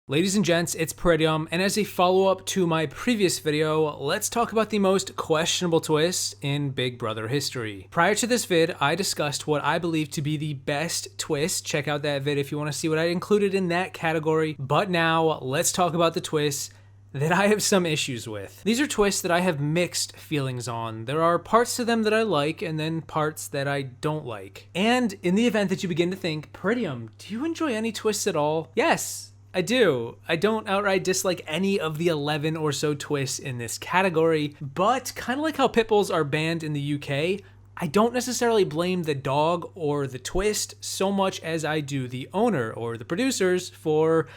Ladies and gents, it's Peridiam, and as a follow-up to my previous video, let's talk about the most questionable twists in Big Brother history. Prior to this vid, I discussed what I believe to be the best twist. Check out that vid if you want to see what I included in that category. But now, let's talk about the twists that I have some issues with. These are twists that I have mixed feelings on. There are parts to them that I like, and then parts that I don't like. And in the event that you begin to think, Peridiam, do you enjoy any twists at all? Yes, I do. I don't outright dislike any of the 11 or so twists in this category, but kind of like how pit bulls are banned in the UK, I don't necessarily blame the dog or the twist so much as I do the owner or the producers for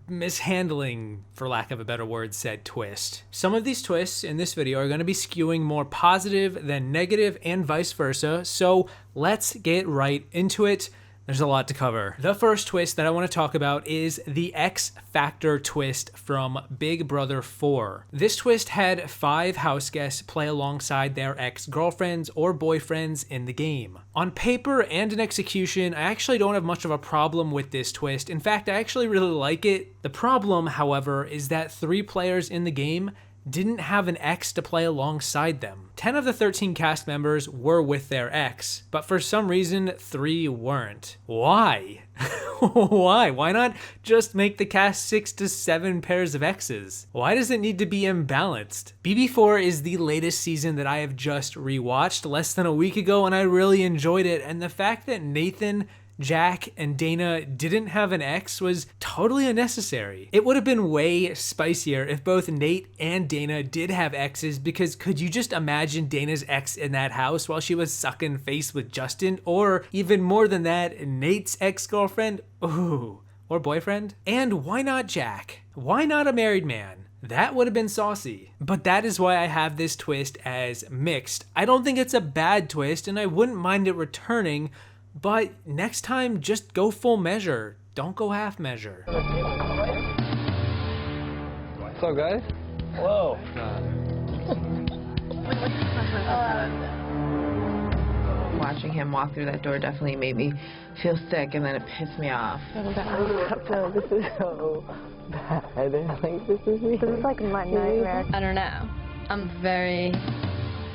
mishandling, for lack of a better word, said twist. Some of these twists in this video are going to be skewing more positive than negative and vice versa, so let's get right into it. There's a lot to cover. The first twist that I want to talk about is the X Factor twist from Big Brother 4. This twist had 5 house guests play alongside their ex-girlfriends or boyfriends in the game. On paper and in execution, I actually don't have much of a problem with this twist. In fact, I actually really like it. The problem, however, is that 3 players in the game didn't have an ex to play alongside them. 10 of the 13 cast members were with their ex, but for some reason 3 weren't. Why? Why? Why not just make the cast 6 to 7 pairs of exes? Why does it need to be imbalanced? BB4 is the latest season that I have just rewatched less than a week ago, and I really enjoyed it, and the fact that Nathan, Jack, and Dana didn't have an ex was totally unnecessary. It would have been way spicier if both Nate and Dana did have exes, because could you just imagine Dana's ex in that house while she was sucking face with Justin? Or even more than that, Nate's ex-girlfriend? Ooh. Or boyfriend? And why not Jack? Why not a married man? That would have been saucy. But that is why I have this twist as mixed. I don't think it's a bad twist, and I wouldn't mind it returning, but next time, just go full measure. Don't go half measure. What's up, guys? Hello. Watching him walk through that door definitely made me feel sick, and then it pissed me off. No, this is so bad. Like, this is like my nightmare. I don't know. I'm very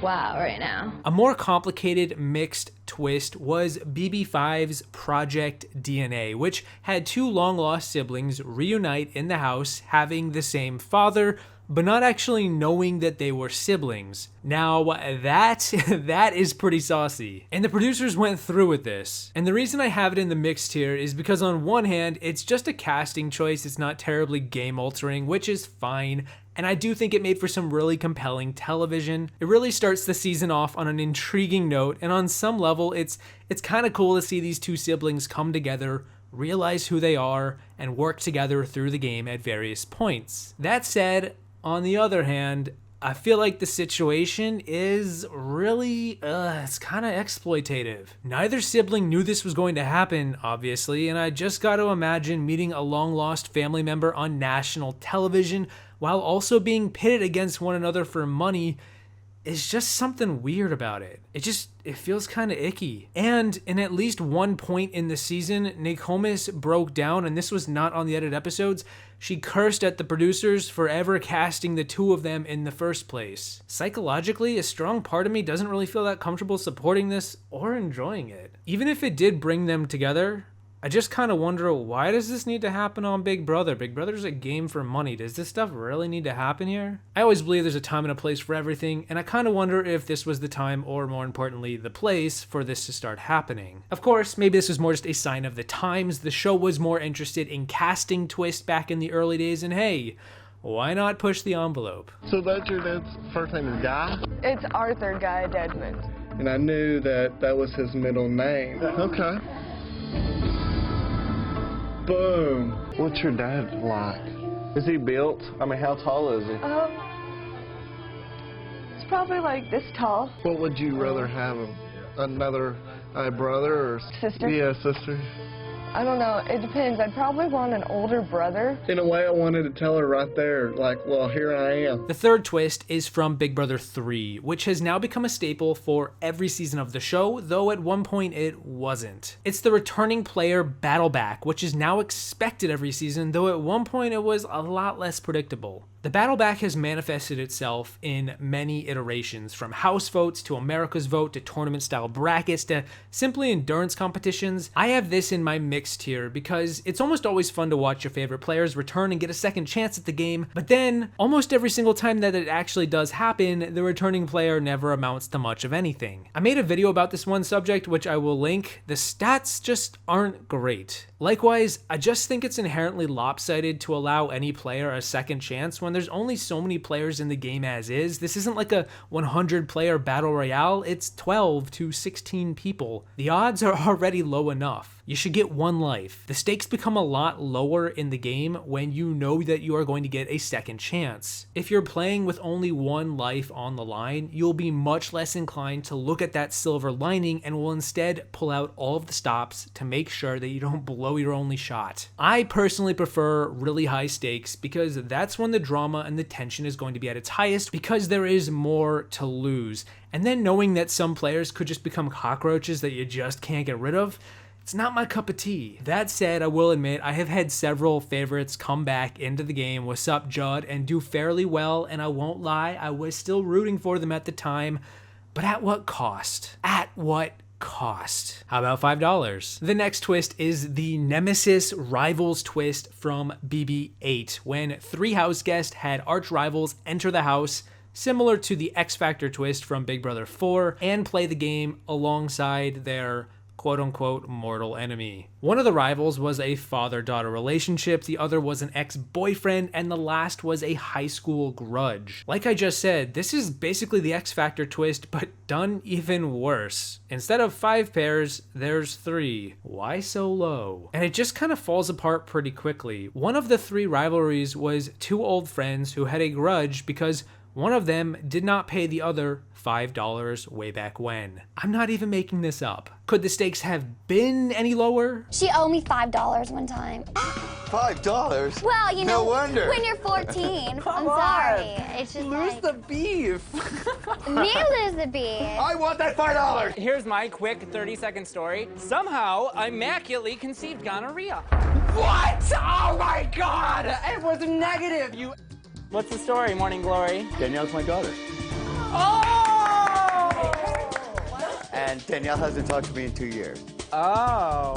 wow right now. A more complicated mixed twist was BB5's Project DNA, which had 2 long-lost siblings reunite in the house having the same father, but not actually knowing that they were siblings. Now, that is pretty saucy. And the producers went through with this. And the reason I have it in the mixed here is because on one hand, it's just a casting choice. It's not terribly game altering, which is fine. And I do think it made for some really compelling television. It really starts the season off on an intriguing note, and on some level, it's kind of cool to see these 2 siblings come together, realize who they are, and work together through the game at various points. That said, on the other hand, I feel like the situation is really, it's kind of exploitative. Neither sibling knew this was going to happen, obviously, and I just got to imagine meeting a long-lost family member on national television while also being pitted against one another for money is just something weird about it. It feels kind of icky. And in at least one point in the season, Nokomis broke down, and this was not on the edited episodes. She cursed at the producers for ever casting the 2 of them in the first place. Psychologically, a strong part of me doesn't really feel that comfortable supporting this or enjoying it. Even if it did bring them together, I just kind of wonder, why does this need to happen on Big Brother? Big Brother's a game for money. Does this stuff really need to happen here? I always believe there's a time and a place for everything, and I kind of wonder if this was the time, or more importantly, the place for this to start happening. Of course, maybe this was more just a sign of the times. The show was more interested in casting twists back in the early days, and hey, why not push the envelope? So that's your dad's first name is Guy? It's Arthur Guy Desmond. And I knew that was his middle name. Okay. Boom. What's your dad like? Is he built? I mean, how tall is he? It's probably like this tall. What would you rather have him? Another brother or sister? Yeah, sister. I don't know. It depends. I'd probably want an older brother. In a way, I wanted to tell her right there, like, well, here I am. The third twist is from Big Brother 3, which has now become a staple for every season of the show, though at one point it wasn't. It's the returning player battle back, which is now expected every season, though at one point it was a lot less predictable. The battle back has manifested itself in many iterations, from house votes to America's vote to tournament style brackets to simply endurance competitions. I have this in my mixed tier because it's almost always fun to watch your favorite players return and get a second chance at the game, but then almost every single time that it actually does happen, the returning player never amounts to much of anything. I made a video about this one subject, which I will link. The stats just aren't great. Likewise, I just think it's inherently lopsided to allow any player a second chance when there's only so many players in the game as is. This isn't like a 100 player battle royale, it's 12 to 16 people. The odds are already low enough. You should get one life. The stakes become a lot lower in the game when you know that you are going to get a second chance. If you're playing with only one life on the line, you'll be much less inclined to look at that silver lining and will instead pull out all of the stops to make sure that you don't blow your only shot. I personally prefer really high stakes because that's when the drama and the tension is going to be at its highest because there is more to lose. And then knowing that some players could just become cockroaches that you just can't get rid of, it's not my cup of tea. That said, I will admit I have had several favorites come back into the game with Sup Judd and do fairly well, and I won't lie, I was still rooting for them at the time, but at what cost? At what cost? How about $5? The next twist is the Nemesis Rivals twist from BB8, when 3 house guests had arch rivals enter the house, similar to the X Factor twist from Big Brother 4, and play the game alongside their quote-unquote mortal enemy. One of the rivals was a father-daughter relationship, the other was an ex-boyfriend, and the last was a high school grudge. Like I just said, this is basically the X Factor twist, but done even worse. Instead of 5 pairs, there's 3. Why so low? And it just kind of falls apart pretty quickly. One of the 3 rivalries was 2 old friends who had a grudge because one of them did not pay the other $5 way back when. I'm not even making this up. Could the stakes have been any lower? She owed me $5 one time. $5? Well, you know, no wonder. When you're 14, I'm sorry. It's just Lose like, the beef. me lose the beef. I want that $5. Here's my quick 30-second story. Somehow, I immaculately conceived gonorrhea. What? Oh my God! It was negative, you... What's the story, Morning Glory? Danielle's my daughter. Oh! And Danielle hasn't talked to me in 2 years. Oh.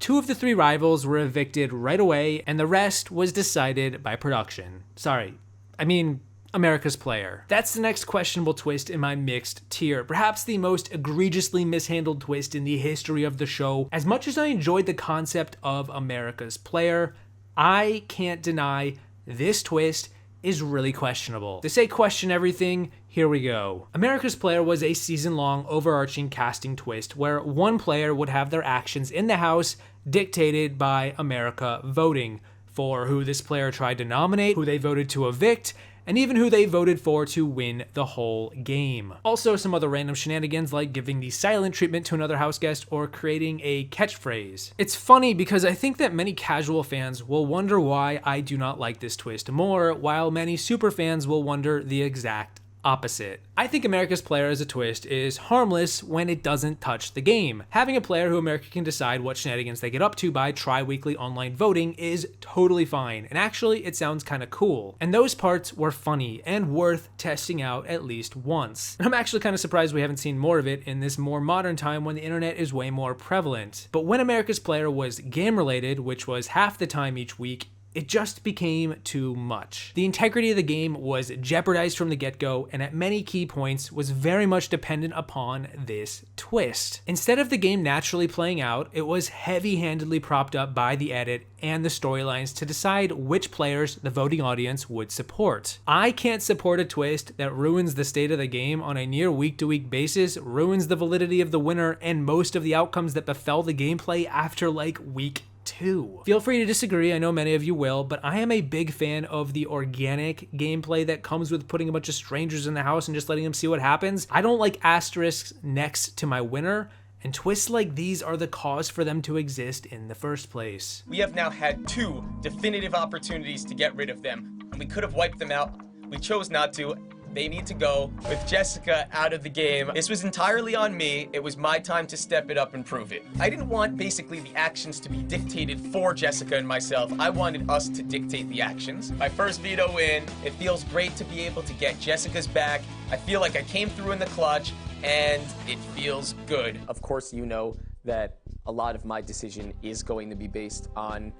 2 of the 3 rivals were evicted right away, and the rest was decided by production. Sorry, I mean America's Player. That's the next questionable twist in my mixed tier. Perhaps the most egregiously mishandled twist in the history of the show. As much as I enjoyed the concept of America's Player, I can't deny this twist is really questionable. To say question everything, here we go. America's Player was a season-long overarching casting twist where one player would have their actions in the house dictated by America voting for who this player tried to nominate, who they voted to evict, and even who they voted for to win the whole game. Also, some other random shenanigans like giving the silent treatment to another house guest or creating a catchphrase. It's funny because I think that many casual fans will wonder why I do not like this twist more, while many super fans will wonder the exact opposite. I think America's Player as a twist is harmless when it doesn't touch the game. Having a player who America can decide what shenanigans they get up to by tri-weekly online voting is totally fine, and actually it sounds kind of cool. And those parts were funny and worth testing out at least once. And I'm actually kind of surprised we haven't seen more of it in this more modern time when the internet is way more prevalent. But when America's Player was game related, which was half the time each week, it just became too much. The integrity of the game was jeopardized from the get-go, and at many key points was very much dependent upon this twist. Instead of the game naturally playing out, it was heavy-handedly propped up by the edit and the storylines to decide which players the voting audience would support. I can't support a twist that ruins the state of the game on a near week-to-week basis, ruins the validity of the winner, and most of the outcomes that befell the gameplay after like week 2. Feel free to disagree, I know many of you will, but I am a big fan of the organic gameplay that comes with putting a bunch of strangers in the house and just letting them see what happens. I don't like asterisks next to my winner, And twists like these are the cause for them to exist in the first place. We have now had 2 definitive opportunities to get rid of them, and we could have wiped them out. We chose not to. They need to go. With Jessica out of the game, this was entirely on me. It was my time to step it up and prove it. I didn't want basically the actions to be dictated for Jessica and myself. I wanted us to dictate the actions. My first veto win. It feels great to be able to get Jessica's back. I feel like I came through in the clutch, and it feels good. Of course, you know that a lot of my decision is going to be based on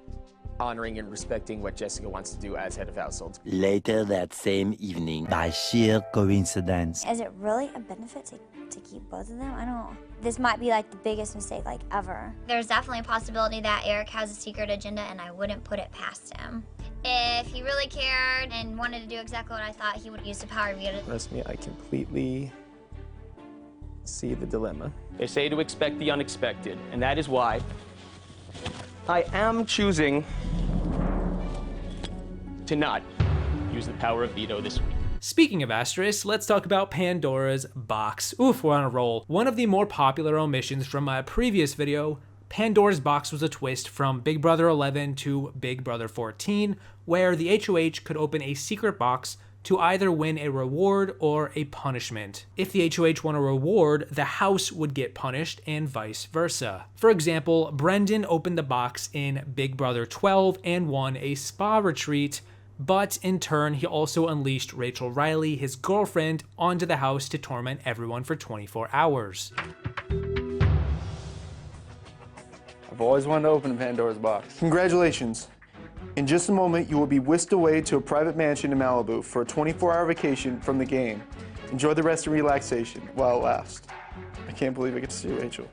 honoring and respecting what Jessica wants to do as head of household. Later that same evening, by sheer coincidence. Is it really a benefit to keep both of them? I don't. This might be like the biggest mistake like ever. There's definitely a possibility that Eric has a secret agenda and I wouldn't put it past him. If he really cared and wanted to do exactly what I thought, he would use the power veto. Trust me, I completely see the dilemma. They say to expect the unexpected, and that is why I am choosing to not use the power of veto this week. Speaking of asterisks, let's talk about Pandora's box. Oof, we're on a roll. One of the more popular omissions from my previous video, Pandora's box was a twist from Big Brother 11 to Big Brother 14, where the HOH could open a secret box to either win a reward or a punishment. If the HOH won a reward, the house would get punished and vice versa. For example, Brendan opened the box in Big Brother 12 and won a spa retreat, but in turn, he also unleashed Rachel Riley, his girlfriend, onto the house to torment everyone for 24 hours. I've always wanted to open Pandora's box. Congratulations. In just a moment, you will be whisked away to a private mansion in Malibu for a 24-hour vacation from the game. Enjoy the rest and relaxation while it lasts. I can't believe I get to see Rachel.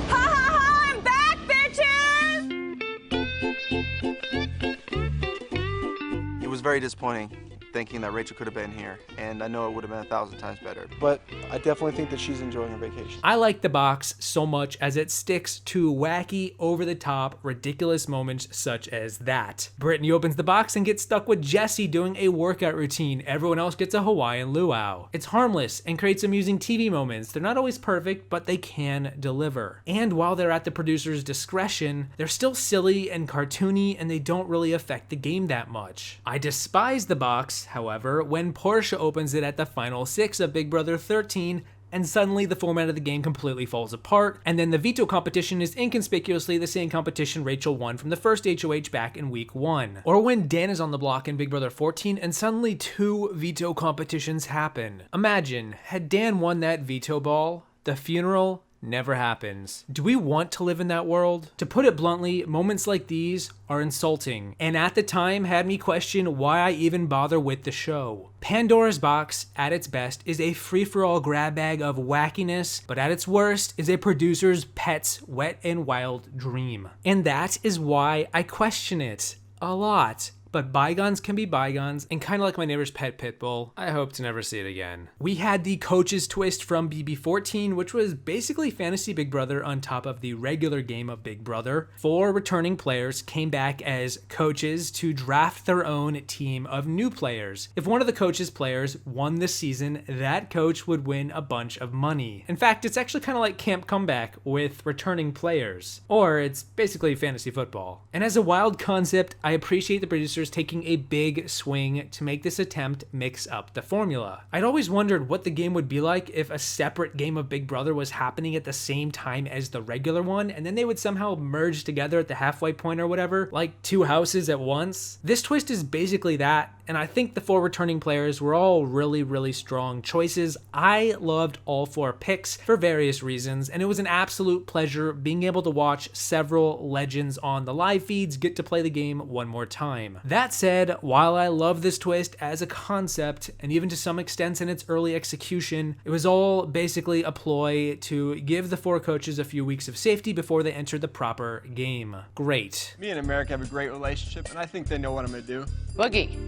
Ha ha ha! I'm back, bitches! It was very disappointing thinking that Rachel could have been here, and I know it would have been 1,000 times better. But I definitely think that she's enjoying her vacation. I like the box so much as it sticks to wacky, over-the-top, ridiculous moments such as that. Brittany opens the box and gets stuck with Jesse doing a workout routine. Everyone else gets a Hawaiian luau. It's harmless and creates amusing TV moments. They're not always perfect, but they can deliver. And while they're at the producer's discretion, they're still silly and cartoony, and they don't really affect the game that much. I despise the box, however, when Portia opens it at the final 6 of Big Brother 13, and suddenly the format of the game completely falls apart, and then the veto competition is inconspicuously the same competition Rachel won from the first HOH back in week 1. Or when Dan is on the block in Big Brother 14 and suddenly 2 veto competitions happen. Imagine, had Dan won that veto ball, the funeral never happens. Do we want to live in that world? To put it bluntly, moments like these are insulting, and at the time had me question why I even bother with the show. Pandora's box, at its best, is a free-for-all grab bag of wackiness, but at its worst is a producer's pet's wet and wild dream. And that is why I question it a lot. But bygones can be bygones, and kind of like my neighbor's pet pit bull, I hope to never see it again. We had the coaches twist from BB14, which was basically Fantasy Big Brother on top of the regular game of Big Brother. 4 returning players came back as coaches to draft their own team of new players. If one of the coaches' players won this season, that coach would win a bunch of money. In fact, it's actually kind of like Camp Comeback with returning players. Or it's basically fantasy football. And as a wild concept, I appreciate the producers taking a big swing to make this attempt mix up the formula. I'd always wondered what the game would be like if a separate game of Big Brother was happening at the same time as the regular one, and then they would somehow merge together at the halfway point or whatever, like 2 houses at once. This twist is basically that, and I think the 4 returning players were all really strong choices. I loved all 4 picks for various reasons, and it was an absolute pleasure being able to watch several legends on the live feeds get to play the game one more time. That said, while I love this twist as a concept, and even to some extent in its early execution, it was all basically a ploy to give the 4 coaches a few weeks of safety before they enter the proper game. Great. Me and America have a great relationship, and I think they know what I'm going to do. Boogie,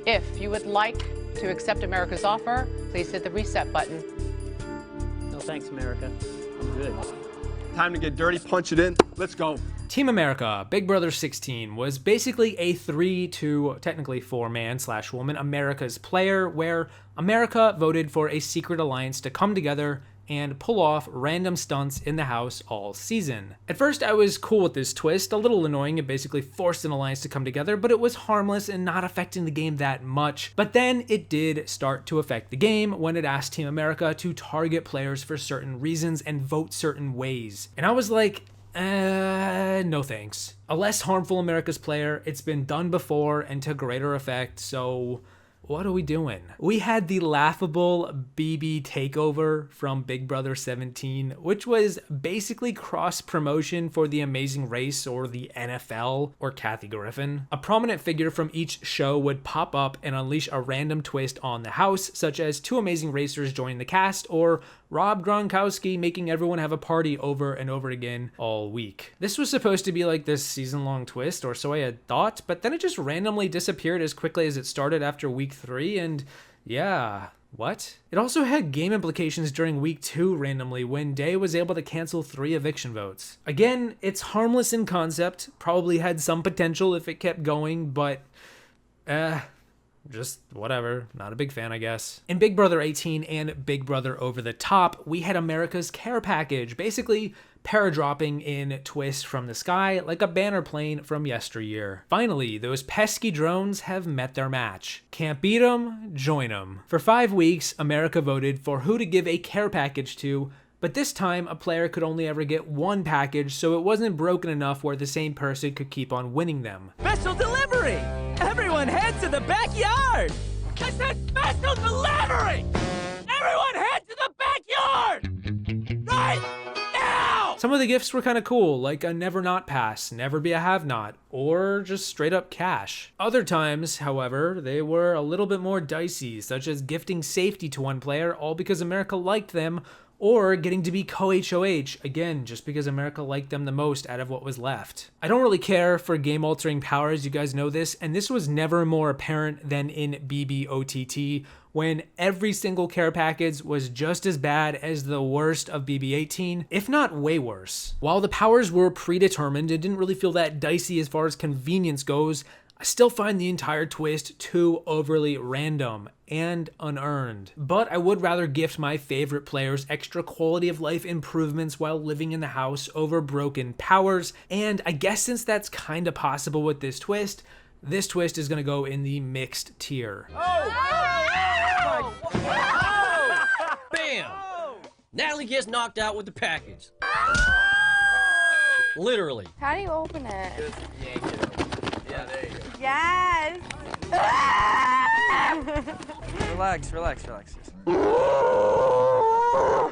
if you would like to accept America's offer, please hit the reset button. No thanks, America. I'm good. Time to get dirty, punch it in. Let's go. Team America, Big Brother 16, was basically a 3 to technically 4-man/woman America's player, where America voted for a secret alliance to come together and pull off random stunts in the house all season. At first, I was cool with this twist, a little annoying. It basically forced an alliance to come together, but it was harmless and not affecting the game that much. But then it did start to affect the game when it asked Team America to target players for certain reasons and vote certain ways. And I was like, no thanks. A less harmful America's player, it's been done before and to greater effect, so what are we doing? We had the laughable BB Takeover from Big Brother 17, which was basically cross-promotion for The Amazing Race or the NFL or Kathy Griffin. A prominent figure from each show would pop up and unleash a random twist on the house, such as 2 Amazing Racers joining the cast or Rob Gronkowski making everyone have a party over and over again all week. This was supposed to be like this season-long twist, or so I had thought, but then it just randomly disappeared as quickly as it started after week 3, and yeah, what? It also had game implications during week 2 randomly when Day was able to cancel 3 eviction votes. Again, it's harmless in concept, probably had some potential if it kept going, but just whatever, not a big fan, I guess. In Big Brother 18 and Big Brother Over the Top, we had America's care package, basically paradropping in twists from the sky like a banner plane from yesteryear. Finally, those pesky drones have met their match. Can't beat 'em? Join 'em. For 5 weeks, America voted for who to give a care package to, but this time a player could only ever get 1 package, so it wasn't broken enough where the same person could keep on winning them. Special delivery! Everyone head to the backyard! I said special delivery! Everyone head to the backyard! Right now! Some of the gifts were kind of cool, like a never not pass, never be a have not, or just straight up cash. Other times, however, they were a little bit more dicey, such as gifting safety to one player all because America liked them, or getting to be co-HOH, again, just because America liked them the most out of what was left. I don't really care for game-altering powers, you guys know this, and this was never more apparent than in BBOTT, when every single care package was just as bad as the worst of BB18, if not way worse. While the powers were predetermined, it didn't really feel that dicey as far as convenience goes. I still find the entire twist too overly random and unearned. But I would rather gift my favorite players extra quality of life improvements while living in the house over broken powers, and I guess since that's kinda possible with this twist is gonna go in the mixed tier. Bam! Natalie gets knocked out with the package. Literally. How do you open it? Just yank it open. Yeah, there you go. Yes! Relax.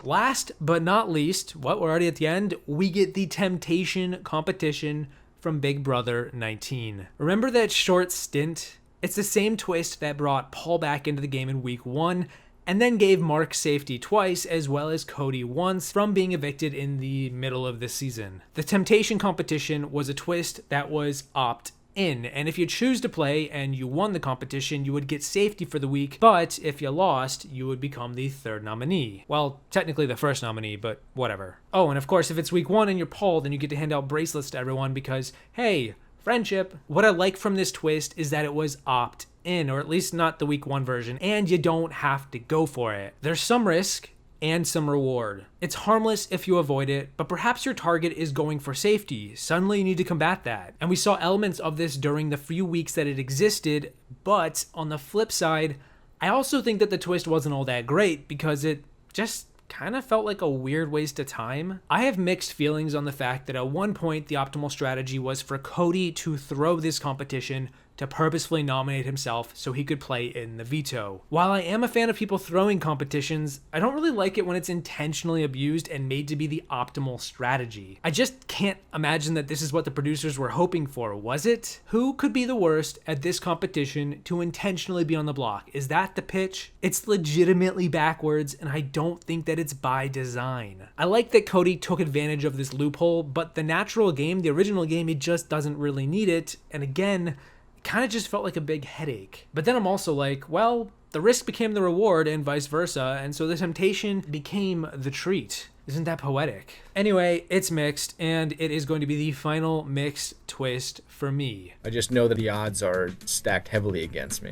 Last but not least, we're already at the end, we get the temptation competition from Big Brother 19. Remember that short stint? It's the same twist that brought Paul back into the game in week 1, and then gave Mark safety twice as well as Cody once from being evicted in the middle of the season. The temptation competition was a twist that was opt-in, and if you choose to play and you won the competition, you would get safety for the week, but if you lost, you would become the 3rd nominee. Well, technically the 1st nominee, but whatever. Oh, and of course, if it's week 1 and you're Paul, then you get to hand out bracelets to everyone because, hey, friendship. What I like from this twist is that it was opt-in, or at least not the week 1 version, and you don't have to go for it. There's some risk and some reward. It's harmless if you avoid it, but perhaps your target is going for safety. Suddenly you need to combat that. And we saw elements of this during the few weeks that it existed, but on the flip side, I also think that the twist wasn't all that great because it just kind of felt like a weird waste of time. I have mixed feelings on the fact that at one point the optimal strategy was for Cody to throw this competition to purposefully nominate himself so he could play in the veto. While I am a fan of people throwing competitions, I don't really like it when it's intentionally abused and made to be the optimal strategy. I just can't imagine that this is what the producers were hoping for, was it? Who could be the worst at this competition to intentionally be on the block? Is that the pitch? It's legitimately backwards, and I don't think that it's by design. I like that Cody took advantage of this loophole, but the natural game, the original game, it just doesn't really need it, and again, kind of just felt like a big headache. But then I'm also like, well, the risk became the reward and vice versa, and so the temptation became the treat. Isn't that poetic? Anyway, it's mixed, and it is going to be the final mixed twist for me. I just know that the odds are stacked heavily against me.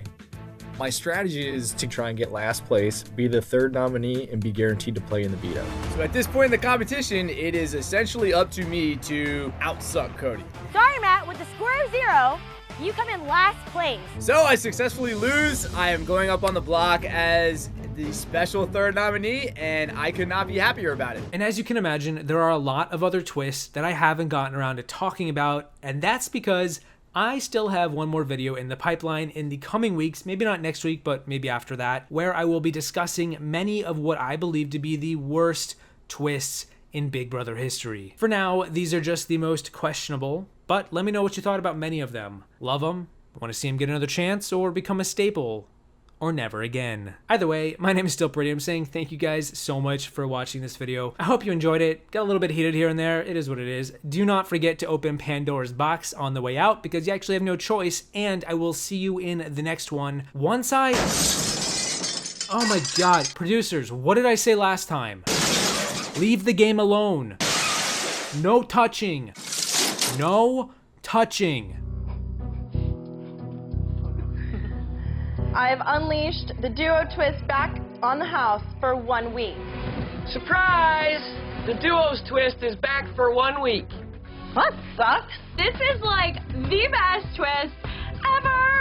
My strategy is to try and get last place, be the third nominee, and be guaranteed to play in the veto. So at this point in the competition, it is essentially up to me to outsuck Cody. Sorry, Matt, with the score of 0, you come in last place. So I successfully lose. I am going up on the block as the special third nominee, and I could not be happier about it. And as you can imagine, there are a lot of other twists that I haven't gotten around to talking about, and that's because I still have one more video in the pipeline in the coming weeks, maybe not next week, but maybe after that, where I will be discussing many of what I believe to be the worst twists in Big Brother history. For now, these are just the most questionable, but let me know what you thought about many of them. Love them? Want to see them get another chance, or become a staple? Or never again. Either way, my name is still Peridiam, saying thank you guys so much for watching this video. I hope you enjoyed it. Got a little bit heated here and there. It is what it is. Do not forget to open Pandora's box on the way out, because you actually have no choice, and I will see you in the next one. Once I... Oh my god. Producers, what did I say last time? Leave the game alone. No touching. No touching. I have unleashed the duo twist back on the house for 1 week. Surprise! The duo's twist is back for 1 week. That sucks. This is like the best